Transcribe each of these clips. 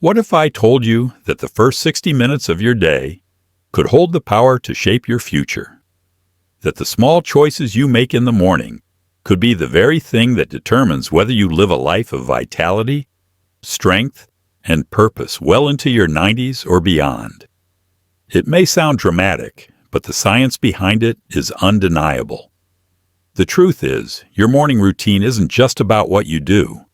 What if I told you that the first 60 minutes of your day could hold the power to shape your future? That the small choices you make in the morning could be the very thing that determines whether you live a life of vitality, strength, and purpose well into your 90s or beyond. It may sound dramatic, but the science behind it is undeniable. The truth is, your morning routine isn't just about what you do.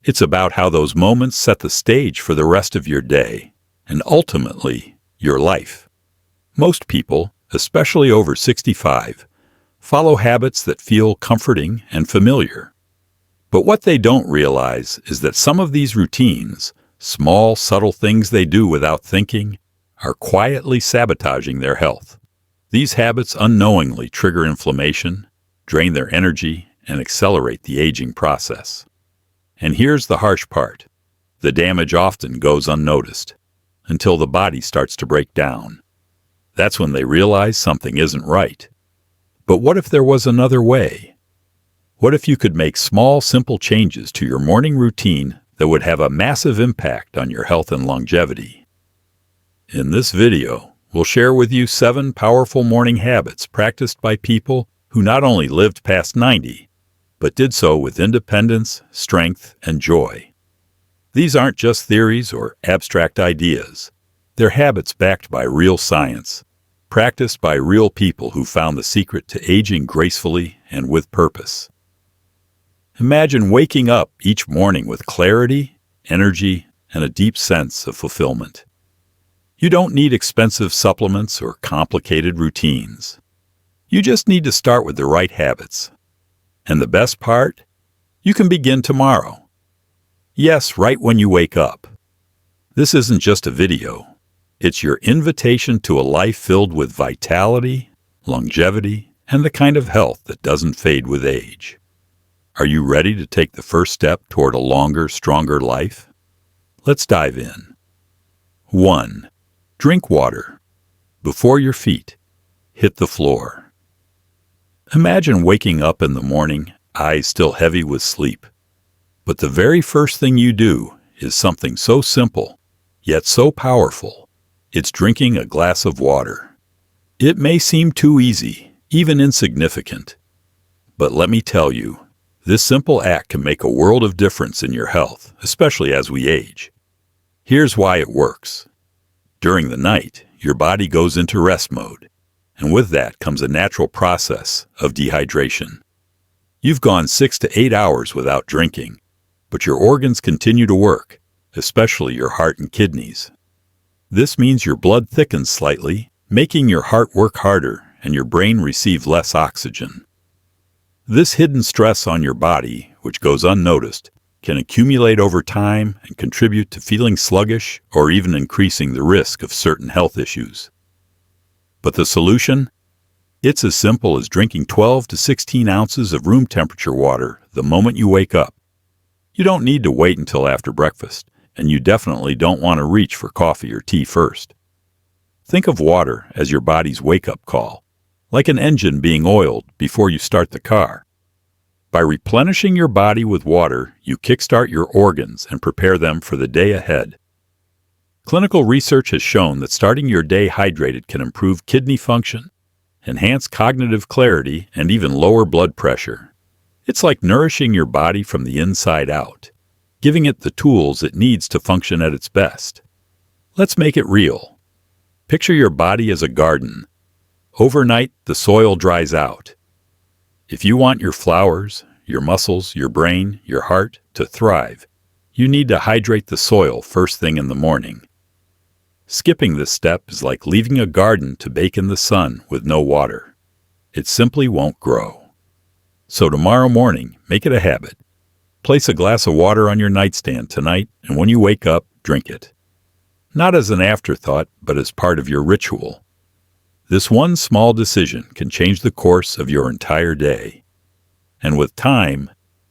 It's about how those moments set the stage for the rest of your day, and ultimately, your life. Most people, especially over 65, follow habits that feel comforting and familiar. But what they don't realize is that some of these routines, small, subtle things they do without thinking, are quietly sabotaging their health. These habits unknowingly trigger inflammation, drain their energy, and accelerate the aging process. And here's the harsh part. The damage often goes unnoticed, until the body starts to break down. That's when they realize something isn't right. But what if there was another way? What if you could make small, simple changes to your morning routine that would have a massive impact on your health and longevity? In this video, we'll share with you 7 powerful morning habits practiced by people who not only lived past 90, but did so with independence, strength, and joy. These aren't just theories or abstract ideas. They're habits backed by real science, practiced by real people who found the secret to aging gracefully and with purpose. Imagine waking up each morning with clarity, energy, and a deep sense of fulfillment. You don't need expensive supplements or complicated routines. You just need to start with the right habits. And the best part? You can begin tomorrow. Yes, right when you wake up. This isn't just a video. It's your invitation to a life filled with vitality, longevity, and the kind of health that doesn't fade with age. Are you ready to take the first step toward a longer, stronger life? Let's dive in. 1. Drink water. Before your feet hit the floor. Imagine waking up in the morning, eyes still heavy with sleep. But the very first thing you do is something so simple, yet so powerful. It's drinking a glass of water. It may seem too easy, even insignificant. But let me tell you, this simple act can make a world of difference in your health, especially as we age. Here's why it works. During the night, your body goes into rest mode, and with that comes a natural process of dehydration. You've gone 6 to 8 hours without drinking, but your organs continue to work, especially your heart and kidneys. This means your blood thickens slightly, making your heart work harder and your brain receive less oxygen. This hidden stress on your body, which goes unnoticed, can accumulate over time and contribute to feeling sluggish or even increasing the risk of certain health issues. But the solution? It's as simple as drinking 12 to 16 ounces of room temperature water the moment you wake up. You don't need to wait until after breakfast, and you definitely don't want to reach for coffee or tea first. Think of water as your body's wake-up call, like an engine being oiled before you start the car. By replenishing your body with water, you kickstart your organs and prepare them for the day ahead. Clinical research has shown that starting your day hydrated can improve kidney function, enhance cognitive clarity, and even lower blood pressure. It's like nourishing your body from the inside out, giving it the tools it needs to function at its best. Let's make it real. Picture your body as a garden. Overnight, the soil dries out. If you want your flowers, your muscles, your brain, your heart to thrive, you need to hydrate the soil first thing in the morning. Skipping this step is like leaving a garden to bake in the sun with no water. It simply won't grow. So tomorrow morning, make it a habit. Place a glass of water on your nightstand tonight, and when you wake up, drink it. Not as an afterthought, but as part of your ritual. This one small decision can change the course of your entire day. And with time,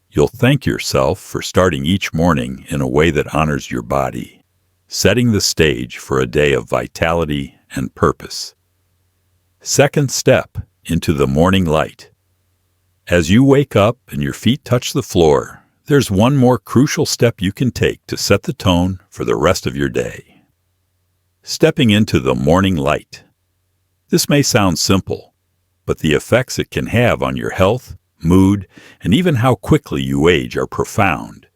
you'll thank yourself for starting each morning in a way that honors your body, setting the stage for a day of vitality and purpose. Second step, into the morning light. As you wake up and your feet touch the floor, there's one more crucial step you can take to set the tone for the rest of your day. Stepping into the morning light. This may sound simple, but the effects it can have on your health, mood, and even how quickly you age are profound.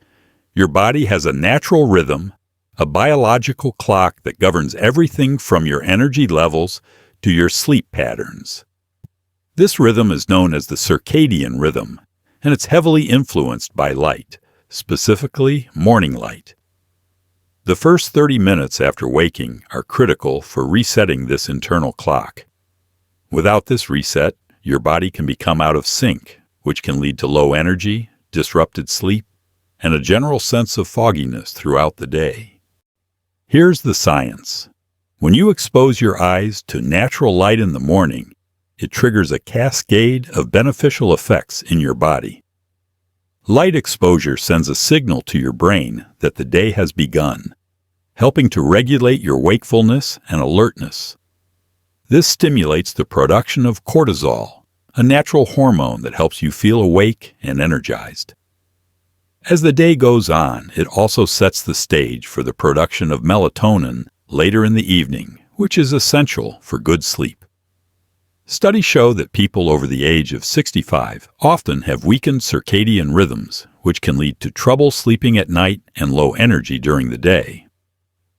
Your body has a natural rhythm, a biological clock that governs everything from your energy levels to your sleep patterns. This rhythm is known as the circadian rhythm, and it's heavily influenced by light, specifically morning light. The first 30 minutes after waking are critical for resetting this internal clock. Without this reset, your body can become out of sync, which can lead to low energy, disrupted sleep, and a general sense of fogginess throughout the day. Here's the science. When you expose your eyes to natural light in the morning, it triggers a cascade of beneficial effects in your body. Light exposure sends a signal to your brain that the day has begun, helping to regulate your wakefulness and alertness. This stimulates the production of cortisol, a natural hormone that helps you feel awake and energized. As the day goes on, it also sets the stage for the production of melatonin later in the evening, which is essential for good sleep. Studies show that people over the age of 65 often have weakened circadian rhythms, which can lead to trouble sleeping at night and low energy during the day.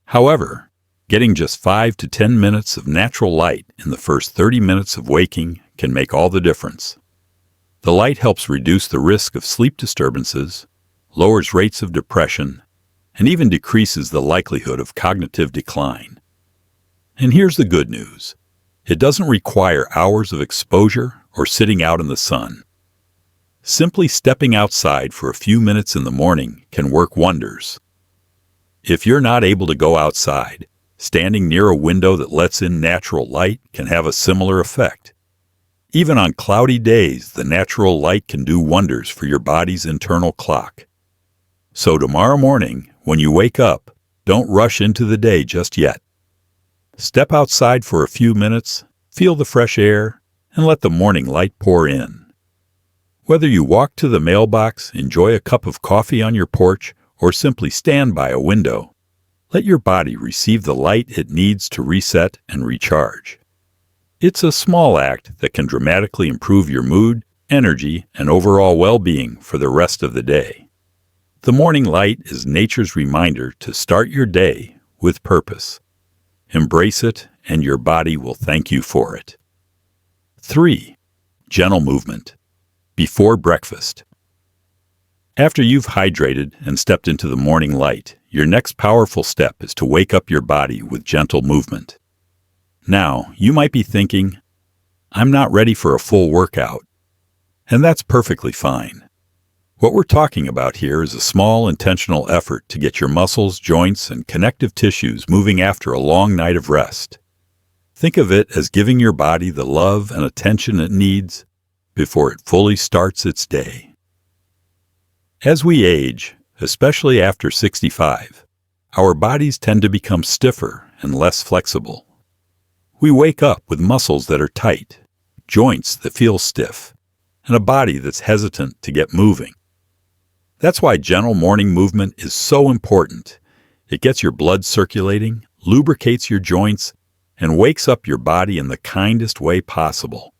However, getting just 5 to 10 minutes of natural light in the first 30 minutes of waking can make all the difference. The light helps reduce the risk of sleep disturbances, lowers rates of depression, and even decreases the likelihood of cognitive decline. And here's the good news. It doesn't require hours of exposure or sitting out in the sun. Simply stepping outside for a few minutes in the morning can work wonders. If you're not able to go outside, standing near a window that lets in natural light can have a similar effect. Even on cloudy days, the natural light can do wonders for your body's internal clock. So tomorrow morning, when you wake up, don't rush into the day just yet. Step outside for a few minutes, feel the fresh air, and let the morning light pour in. Whether you walk to the mailbox, enjoy a cup of coffee on your porch, or simply stand by a window, let your body receive the light it needs to reset and recharge. It's a small act that can dramatically improve your mood, energy, and overall well-being for the rest of the day. The morning light is nature's reminder to start your day with purpose. Embrace it, and your body will thank you for it. 3. Gentle movement. Before breakfast. After you've hydrated and stepped into the morning light, your next powerful step is to wake up your body with gentle movement. Now, you might be thinking, I'm not ready for a full workout. And that's perfectly fine. What we're talking about here is a small intentional effort to get your muscles, joints, and connective tissues moving after a long night of rest. Think of it as giving your body the love and attention it needs before it fully starts its day. As we age, especially after 65, our bodies tend to become stiffer and less flexible. We wake up with muscles that are tight, joints that feel stiff, and a body that's hesitant to get moving. That's why gentle morning movement is so important. It gets your blood circulating, lubricates your joints, and wakes up your body in the kindest way possible.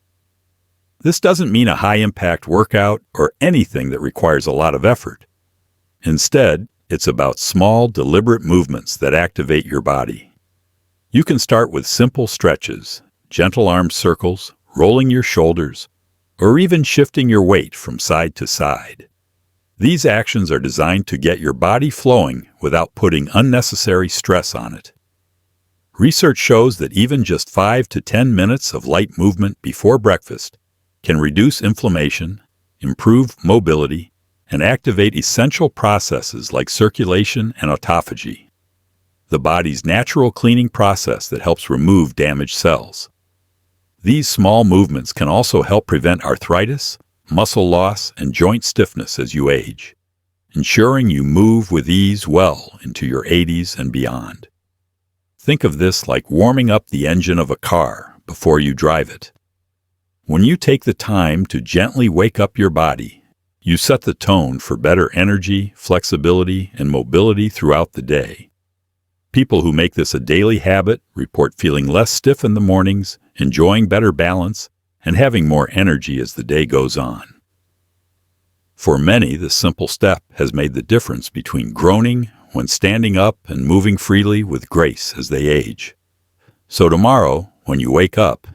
This doesn't mean a high-impact workout or anything that requires a lot of effort. Instead, it's about small, deliberate movements that activate your body. You can start with simple stretches, gentle arm circles, rolling your shoulders, or even shifting your weight from side to side. These actions are designed to get your body flowing without putting unnecessary stress on it. Research shows that even just 5 to 10 minutes of light movement before breakfast can reduce inflammation, improve mobility, and activate essential processes like circulation and autophagy, the body's natural cleaning process that helps remove damaged cells. These small movements can also help prevent arthritis, muscle loss, and joint stiffness as you age, ensuring you move with ease well into your 80s and beyond. Think of this like warming up the engine of a car before you drive it. When you take the time to gently wake up your body, You set the tone for better energy, flexibility, and mobility throughout the day. People who make this a daily habit report feeling less stiff in the mornings, enjoying better balance, and having more energy as the day goes on. For many, this simple step has made the difference between groaning when standing up and moving freely with grace as they age. So tomorrow, when you wake up,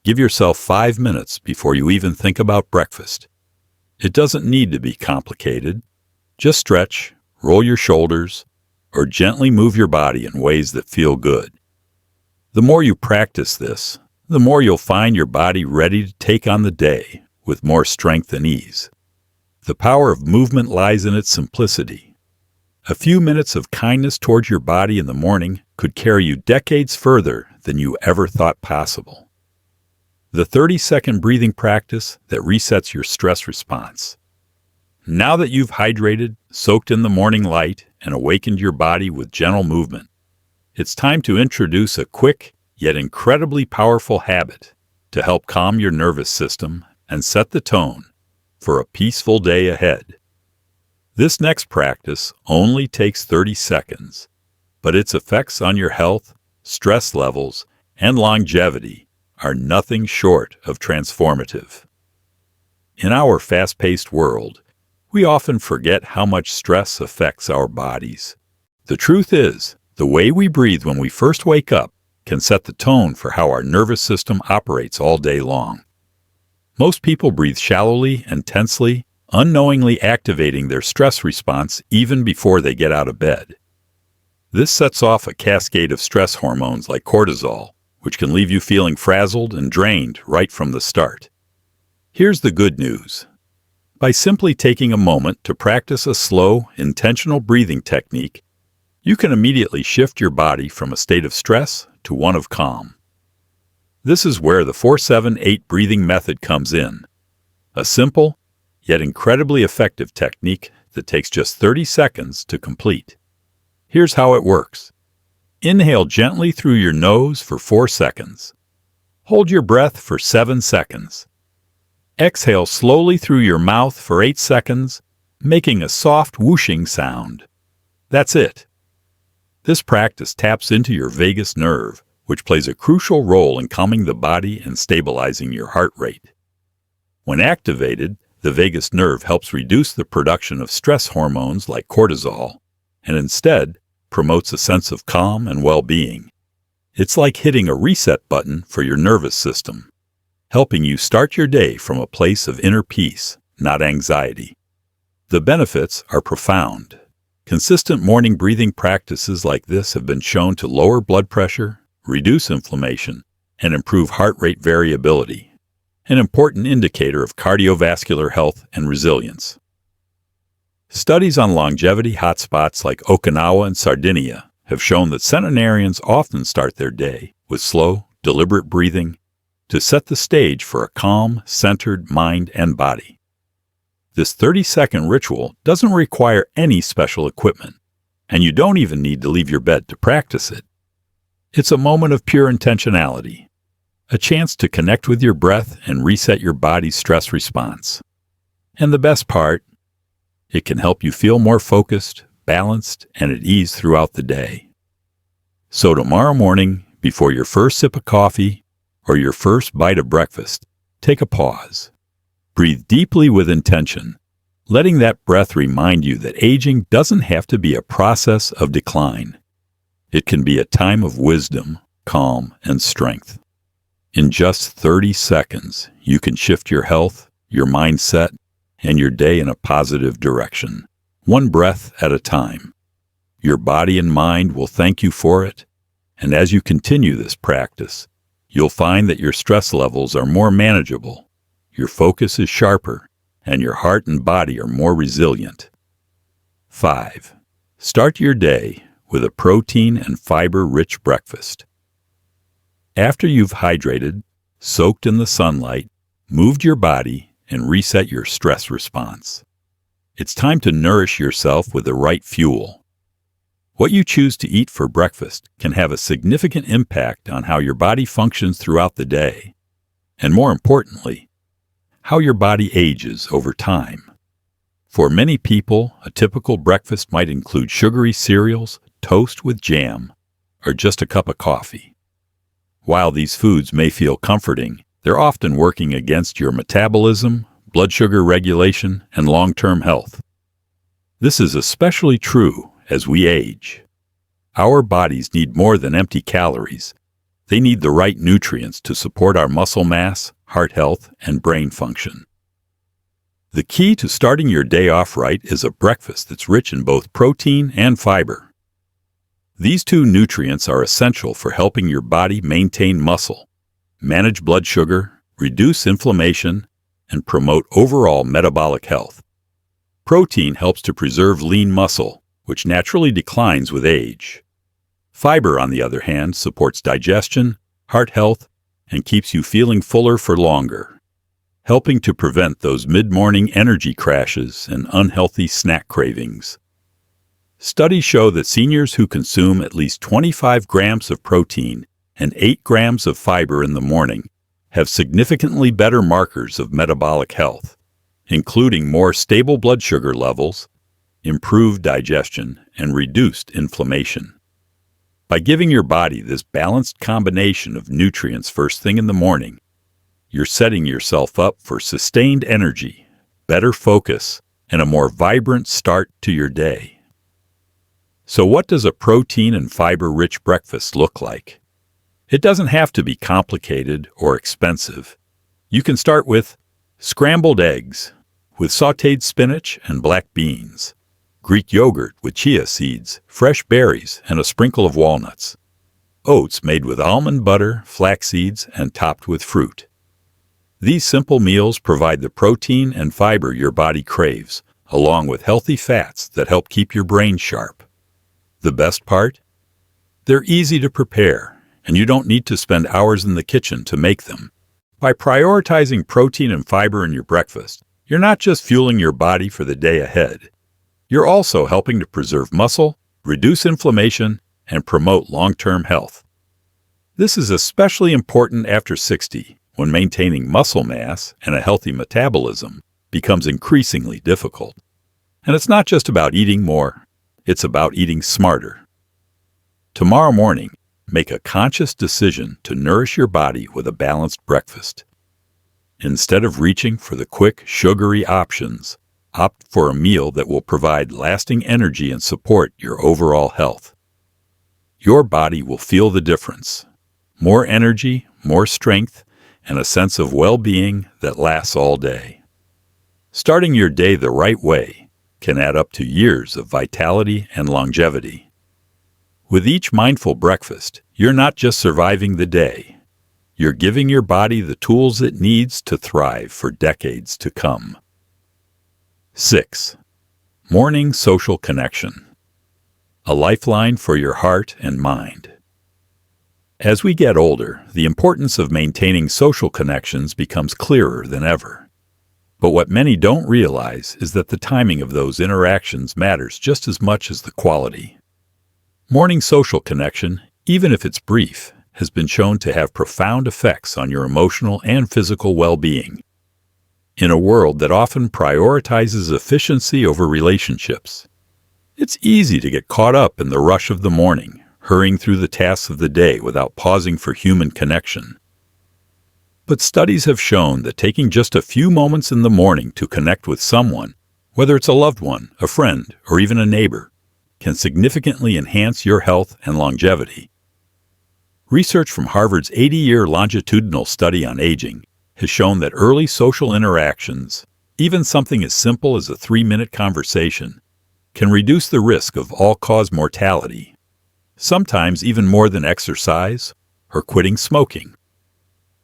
give yourself 5 minutes before you even think about breakfast. It doesn't need to be complicated. Just stretch, roll your shoulders, or gently move your body in ways that feel good. The more you practice this, the more you'll find your body ready to take on the day with more strength and ease. The power of movement lies in its simplicity. A few minutes of kindness towards your body in the morning could carry you decades further than you ever thought possible. The 30-second breathing practice that resets your stress response. Now that you've hydrated, soaked in the morning light, and awakened your body with gentle movement, it's time to introduce a quick yet incredibly powerful habit to help calm your nervous system and set the tone for a peaceful day ahead. This next practice only takes 30 seconds, but its effects on your health, stress levels, and longevity are nothing short of transformative. In our fast-paced world, we often forget how much stress affects our bodies. The truth is, the way we breathe when we first wake up can set the tone for how our nervous system operates all day long. Most people breathe shallowly and tensely, unknowingly activating their stress response even before they get out of bed. This sets off a cascade of stress hormones like cortisol, which can leave you feeling frazzled and drained right from the start. Here's the good news. By simply taking a moment to practice a slow, intentional breathing technique, you can immediately shift your body from a state of stress to one of calm. This is where the 4-7-8 breathing method comes in. A simple, yet incredibly effective technique that takes just 30 seconds to complete. Here's how it works. Inhale gently through your nose for 4 seconds. Hold your breath for 7 seconds. Exhale slowly through your mouth for 8 seconds, making a soft whooshing sound. That's it. This practice taps into your vagus nerve, which plays a crucial role in calming the body and stabilizing your heart rate. When activated, the vagus nerve helps reduce the production of stress hormones like cortisol, and instead promotes a sense of calm and well-being. It's like hitting a reset button for your nervous system, helping you start your day from a place of inner peace, not anxiety. The benefits are profound. Consistent morning breathing practices like this have been shown to lower blood pressure, reduce inflammation, and improve heart rate variability, an important indicator of cardiovascular health and resilience. Studies on longevity hotspots like Okinawa and Sardinia have shown that centenarians often start their day with slow, deliberate breathing to set the stage for a calm, centered mind and body. This 30-second ritual doesn't require any special equipment, and you don't even need to leave your bed to practice it. It's a moment of pure intentionality, a chance to connect with your breath and reset your body's stress response. And the best part, it can help you feel more focused, balanced, and at ease throughout the day. So tomorrow morning, before your first sip of coffee or your first bite of breakfast, take a pause. Breathe deeply with intention, letting that breath remind you that aging doesn't have to be a process of decline. It can be a time of wisdom, calm, and strength. In just 30 seconds, you can shift your health, your mindset, and your day in a positive direction, one breath at a time. Your body and mind will thank you for it, and as you continue this practice, you'll find that your stress levels are more manageable, your focus is sharper, and your heart and body are more resilient. 5. Start your day with a protein and fiber-rich breakfast. After you've hydrated, soaked in the sunlight, moved your body, and reset your stress response, it's time to nourish yourself with the right fuel. What you choose to eat for breakfast can have a significant impact on how your body functions throughout the day, and more importantly, how your body ages over time. For many people, a typical breakfast might include sugary cereals, toast with jam, or just a cup of coffee. While these foods may feel comforting, they're often working against your metabolism, blood sugar regulation, and long-term health. This is especially true as we age. Our bodies need more than empty calories. They need the right nutrients to support our muscle mass, heart health, and brain function. The key to starting your day off right is a breakfast that's rich in both protein and fiber. These two nutrients are essential for helping your body maintain muscle, manage blood sugar, reduce inflammation, and promote overall metabolic health. Protein helps to preserve lean muscle, which naturally declines with age. Fiber, on the other hand, supports digestion, heart health, and keeps you feeling fuller for longer, helping to prevent those mid-morning energy crashes and unhealthy snack cravings. Studies show that seniors who consume at least 25 grams of protein and 8 grams of fiber in the morning have significantly better markers of metabolic health, including more stable blood sugar levels, improved digestion, and reduced inflammation. By giving your body this balanced combination of nutrients first thing in the morning, you're setting yourself up for sustained energy, better focus, and a more vibrant start to your day. So what does a protein and fiber-rich breakfast look like? It doesn't have to be complicated or expensive. You can start with scrambled eggs with sautéed spinach and black beans, Greek yogurt with chia seeds, fresh berries, and a sprinkle of walnuts, oats made with almond butter, flax seeds, and topped with fruit. These simple meals provide the protein and fiber your body craves, along with healthy fats that help keep your brain sharp. The best part? They're easy to prepare, and you don't need to spend hours in the kitchen to make them. By prioritizing protein and fiber in your breakfast, you're not just fueling your body for the day ahead. You're also helping to preserve muscle, reduce inflammation, and promote long-term health. This is especially important after 60, when maintaining muscle mass and a healthy metabolism becomes increasingly difficult. And it's not just about eating more, it's about eating smarter. Tomorrow morning, make a conscious decision to nourish your body with a balanced breakfast. Instead of reaching for the quick, sugary options, opt for a meal that will provide lasting energy and support your overall health. Your body will feel the difference. More energy, more strength, and a sense of well-being that lasts all day. Starting your day the right way can add up to years of vitality and longevity. With each mindful breakfast, you're not just surviving the day. You're giving your body the tools it needs to thrive for decades to come. 6. Morning social connection. A lifeline for your heart and mind. As we get older, the importance of maintaining social connections becomes clearer than ever. But what many don't realize is that the timing of those interactions matters just as much as the quality. Morning social connection, even if it's brief, has been shown to have profound effects on your emotional and physical well-being. In a world that often prioritizes efficiency over relationships, it's easy to get caught up in the rush of the morning, hurrying through the tasks of the day without pausing for human connection. But studies have shown that taking just a few moments in the morning to connect with someone, whether it's a loved one, a friend, or even a neighbor, can significantly enhance your health and longevity. Research from Harvard's 80-year longitudinal study on aging has shown that early social interactions, even something as simple as a 3-minute conversation, can reduce the risk of all-cause mortality, sometimes even more than exercise or quitting smoking.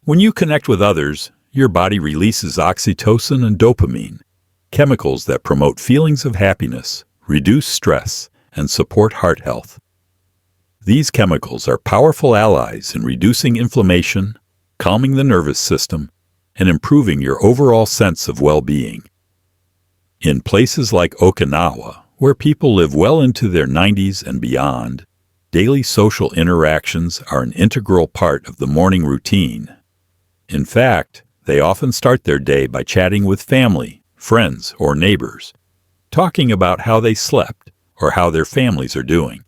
When you connect with others, your body releases oxytocin and dopamine, chemicals that promote feelings of happiness, reduce stress, and support heart health. These chemicals are powerful allies in reducing inflammation, calming the nervous system, and improving your overall sense of well-being. In places like Okinawa, where people live well into their 90s and beyond, daily social interactions are an integral part of the morning routine. In fact, they often start their day by chatting with family, friends, or neighbors, talking about how they slept or how their families are doing.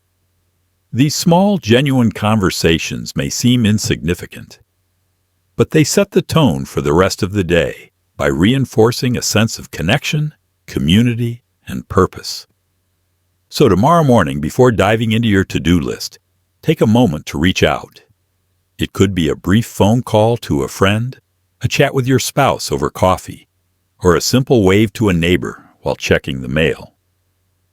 These small, genuine conversations may seem insignificant, but they set the tone for the rest of the day by reinforcing a sense of connection, community, and purpose. So tomorrow morning, before diving into your to-do list, take a moment to reach out. It could be a brief phone call to a friend, a chat with your spouse over coffee, or a simple wave to a neighbor while checking the mail.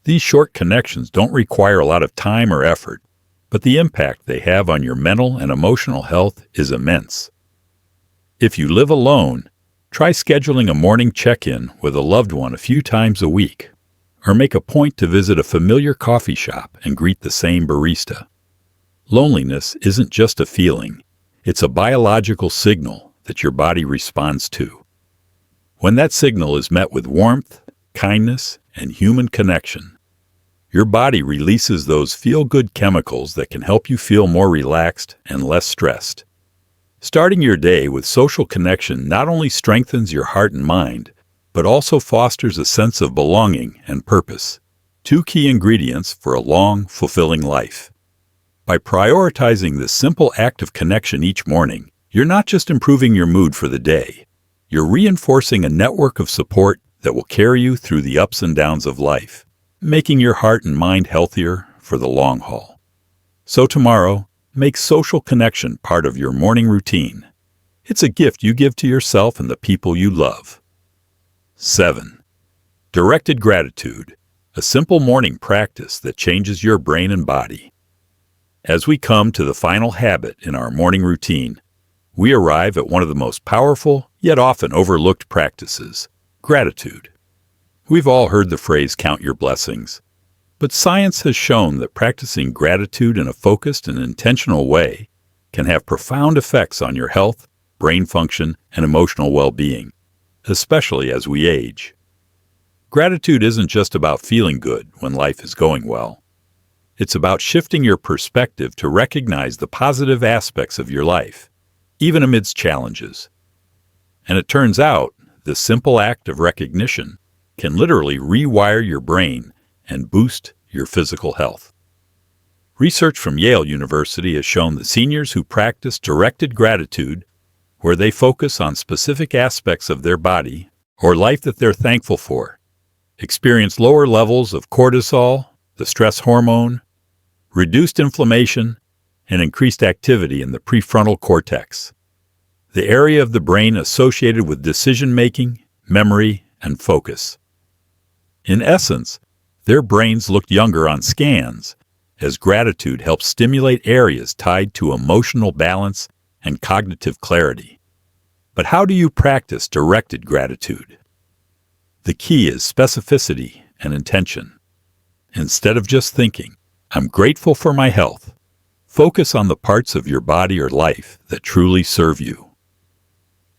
These short connections don't require a lot of time or effort, but the impact they have on your mental and emotional health is immense. If you live alone, try scheduling a morning check-in with a loved one a few times a week, or make a point to visit a familiar coffee shop and greet the same barista. Loneliness isn't just a feeling, it's a biological signal that your body responds to. When that signal is met with warmth, kindness, and human connection, your body releases those feel-good chemicals that can help you feel more relaxed and less stressed. Starting your day with social connection not only strengthens your heart and mind, but also fosters a sense of belonging and purpose, two key ingredients for a long, fulfilling life. By prioritizing this simple act of connection each morning, you're not just improving your mood for the day, you're reinforcing a network of support that will carry you through the ups and downs of life, making your heart and mind healthier for the long haul. So tomorrow, make social connection part of your morning routine. It's a gift you give to yourself and the people you love. 7. Directed gratitude, a simple morning practice that changes your brain and body. As we come to the final habit in our morning routine, we arrive at one of the most powerful, yet often overlooked practices, gratitude. We've all heard the phrase count your blessings, but science has shown that practicing gratitude in a focused and intentional way can have profound effects on your health, brain function, and emotional well-being, especially as we age. Gratitude isn't just about feeling good when life is going well. It's about shifting your perspective to recognize the positive aspects of your life, even amidst challenges. And it turns out, this simple act of recognition can literally rewire your brain and boost your physical health. Research from Yale University has shown that seniors who practice directed gratitude, where they focus on specific aspects of their body or life that they're thankful for, experience lower levels of cortisol, the stress hormone, reduced inflammation, and increased activity in the prefrontal cortex, the area of the brain associated with decision-making, memory, and focus. In essence, their brains looked younger on scans, as gratitude helps stimulate areas tied to emotional balance and cognitive clarity. But how do you practice directed gratitude? The key is specificity and intention. Instead of just thinking, "I'm grateful for my health," focus on the parts of your body or life that truly serve you.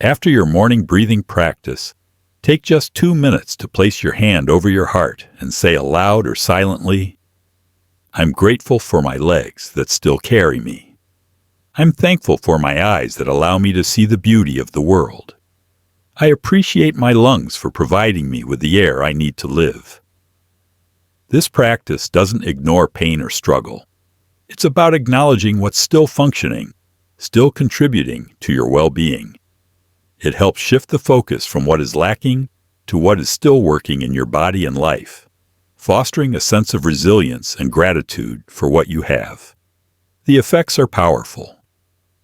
After your morning breathing practice, take just 2 minutes to place your hand over your heart and say aloud or silently, "I'm grateful for my legs that still carry me. I'm thankful for my eyes that allow me to see the beauty of the world. I appreciate my lungs for providing me with the air I need to live." This practice doesn't ignore pain or struggle. It's about acknowledging what's still functioning, still contributing to your well-being. It helps shift the focus from what is lacking to what is still working in your body and life, fostering a sense of resilience and gratitude for what you have. The effects are powerful.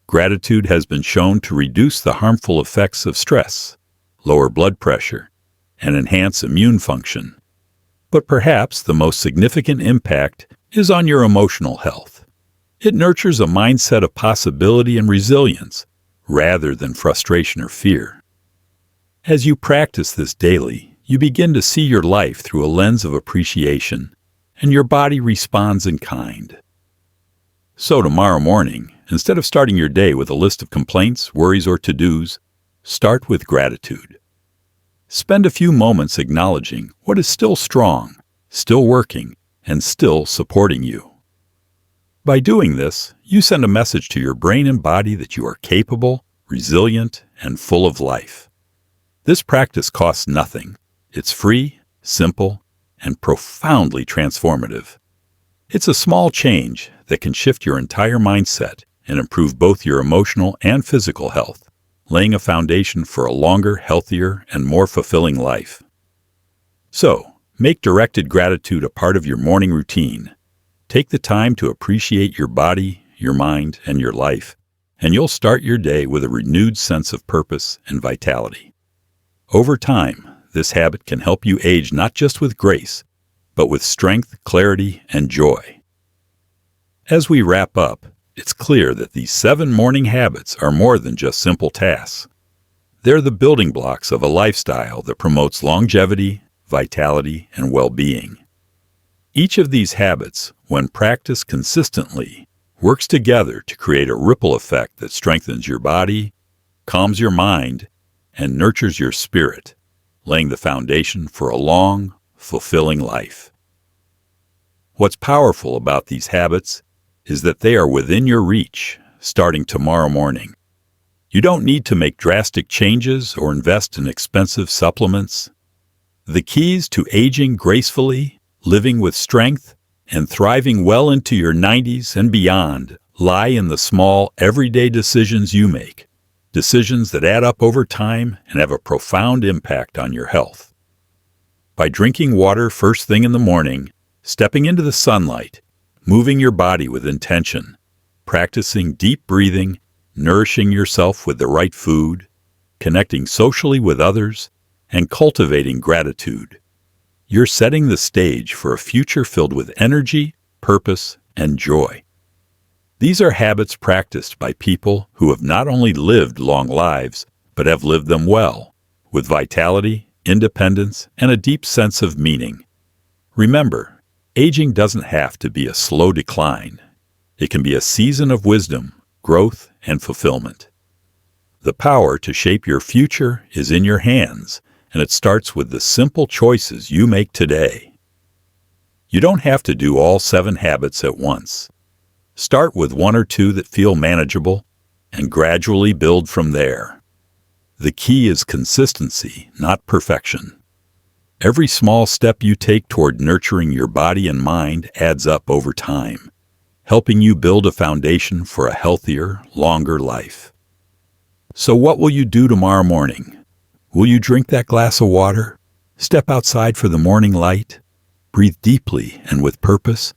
Gratitude has been shown to reduce the harmful effects of stress, lower blood pressure, and enhance immune function. But perhaps the most significant impact is on your emotional health. It nurtures a mindset of possibility and resilience, rather than frustration or fear. As you practice this daily, you begin to see your life through a lens of appreciation, and your body responds in kind. So tomorrow morning, instead of starting your day with a list of complaints, worries, or to-dos, start with gratitude. Spend a few moments acknowledging what is still strong, still working, and still supporting you. By doing this, you send a message to your brain and body that you are capable, resilient, and full of life. This practice costs nothing. It's free, simple, and profoundly transformative. It's a small change that can shift your entire mindset and improve both your emotional and physical health, laying a foundation for a longer, healthier, and more fulfilling life. So, make directed gratitude a part of your morning routine. Take the time to appreciate your body, your mind, and your life, and you'll start your day with a renewed sense of purpose and vitality. Over time, this habit can help you age not just with grace, but with strength, clarity, and joy. As we wrap up, it's clear that these 7 morning habits are more than just simple tasks. They're the building blocks of a lifestyle that promotes longevity, vitality, and well-being. Each of these habits, when practiced consistently, works together to create a ripple effect that strengthens your body, calms your mind, and nurtures your spirit, laying the foundation for a long, fulfilling life. What's powerful about these habits is that they are within your reach, starting tomorrow morning. You don't need to make drastic changes or invest in expensive supplements. The keys to aging gracefully, living with strength, and thriving well into your 90s and beyond lie in the small, everyday decisions you make, decisions that add up over time and have a profound impact on your health. By drinking water first thing in the morning, stepping into the sunlight, moving your body with intention, practicing deep breathing, nourishing yourself with the right food, connecting socially with others, and cultivating gratitude, you're setting the stage for a future filled with energy, purpose, and joy. These are habits practiced by people who have not only lived long lives, but have lived them well, with vitality, independence, and a deep sense of meaning. Remember, aging doesn't have to be a slow decline. It can be a season of wisdom, growth, and fulfillment. The power to shape your future is in your hands, and it starts with the simple choices you make today. You don't have to do all 7 habits at once. Start with 1 or 2 that feel manageable, and gradually build from there. The key is consistency, not perfection. Every small step you take toward nurturing your body and mind adds up over time, helping you build a foundation for a healthier, longer life. So what will you do tomorrow morning? Will you drink that glass of water? Step outside for the morning light? Breathe deeply and with purpose?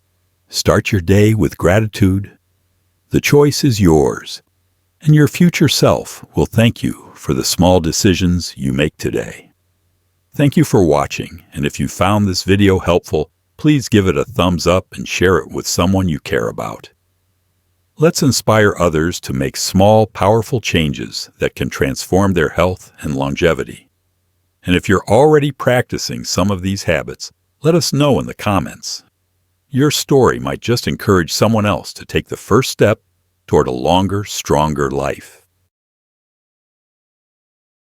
Start your day with gratitude? The choice is yours, and your future self will thank you for the small decisions you make today. Thank you for watching, and if you found this video helpful, please give it a thumbs up and share it with someone you care about. Let's inspire others to make small, powerful changes that can transform their health and longevity. And if you're already practicing some of these habits, let us know in the comments. Your story might just encourage someone else to take the first step toward a longer, stronger life.